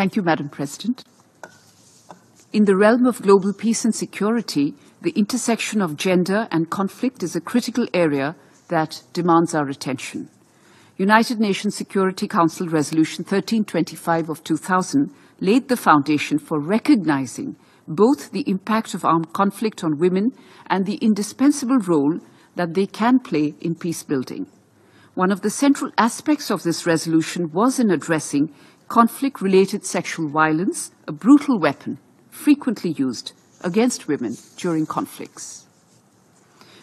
Thank you, Madam President. In the realm of global peace and security, the intersection of gender and conflict is a critical area that demands our attention. United Nations Security Council Resolution 1325 of 2000 laid the foundation for recognizing both the impact of armed conflict on women and the indispensable role that they can play in peace building. One of the central aspects of this resolution was in addressing conflict-related sexual violence, a brutal weapon frequently used against women during conflicts.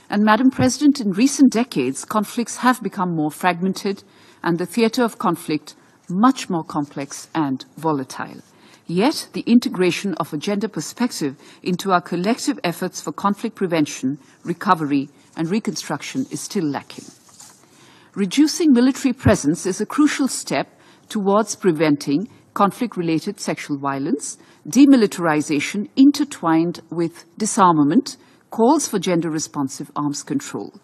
And Madam President, in recent decades, conflicts have become more fragmented and the theatre of conflict much more complex and volatile. Yet, the integration of a gender perspective into our collective efforts for conflict prevention, recovery, and reconstruction is still lacking. Reducing military presence is a crucial step towards preventing conflict-related sexual violence. Demilitarization, intertwined with disarmament, calls for gender-responsive arms control.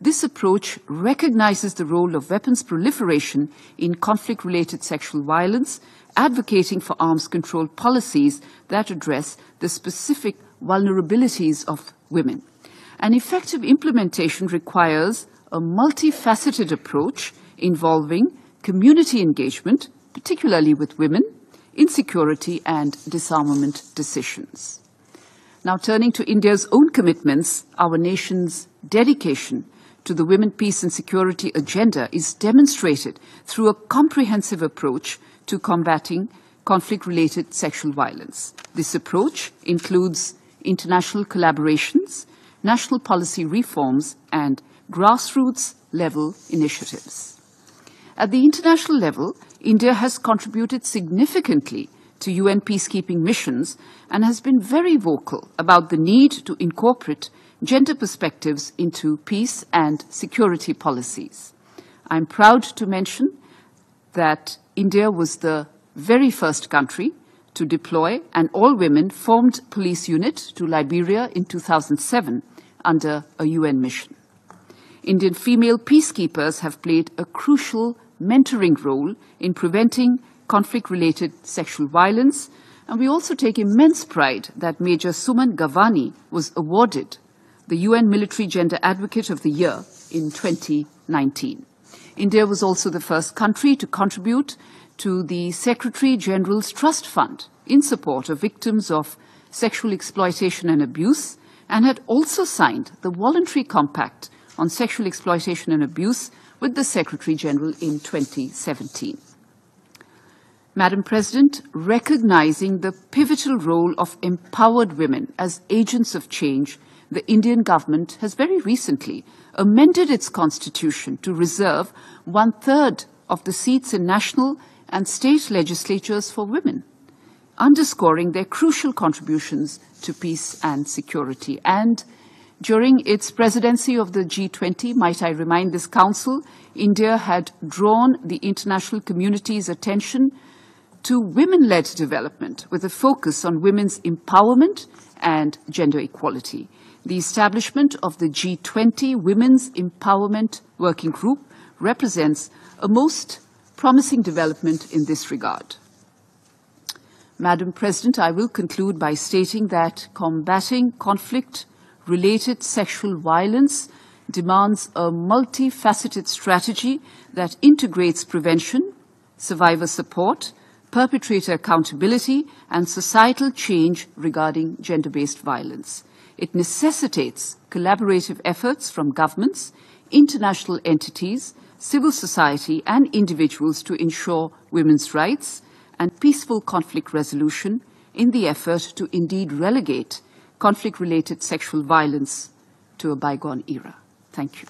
This approach recognizes the role of weapons proliferation in conflict-related sexual violence, advocating for arms control policies that address the specific vulnerabilities of women. An effective implementation requires a multifaceted approach involving community engagement, particularly with women, insecurity and disarmament decisions. Now, turning to India's own commitments, our nation's dedication to the Women, Peace and Security agenda is demonstrated through a comprehensive approach to combating conflict-related sexual violence. This approach includes international collaborations, national policy reforms, and grassroots-level initiatives. At the international level, India has contributed significantly to UN peacekeeping missions and has been very vocal about the need to incorporate gender perspectives into peace and security policies. I'm proud to mention that India was the very first country to deploy an all-women formed police unit to Liberia in 2007 under a UN mission. Indian female peacekeepers have played a crucial mentoring role in preventing conflict-related sexual violence, and we also take immense pride that Major Suman Gavani was awarded the UN Military Gender Advocate of the Year in 2019. India was also the first country to contribute to the Secretary General's Trust Fund in support of victims of sexual exploitation and abuse, and had also signed the Voluntary Compact on Sexual Exploitation and Abuse with the Secretary General in 2017. Madam President, recognizing the pivotal role of empowered women as agents of change, the Indian government has very recently amended its constitution to reserve 1/3 of the seats in national and state legislatures for women, underscoring their crucial contributions to peace and security. And during its presidency of the G20, might I remind this Council, India had drawn the international community's attention to women-led development with a focus on women's empowerment and gender equality. The establishment of the G20 Women's Empowerment Working Group represents a most promising development in this regard. Madam President, I will conclude by stating that combating conflict-related sexual violence demands a multifaceted strategy that integrates prevention, survivor support, perpetrator accountability, and societal change regarding gender-based violence. It necessitates collaborative efforts from governments, international entities, civil society, and individuals to ensure women's rights and peaceful conflict resolution in the effort to indeed relegate conflict-related sexual violence to a bygone era. Thank you.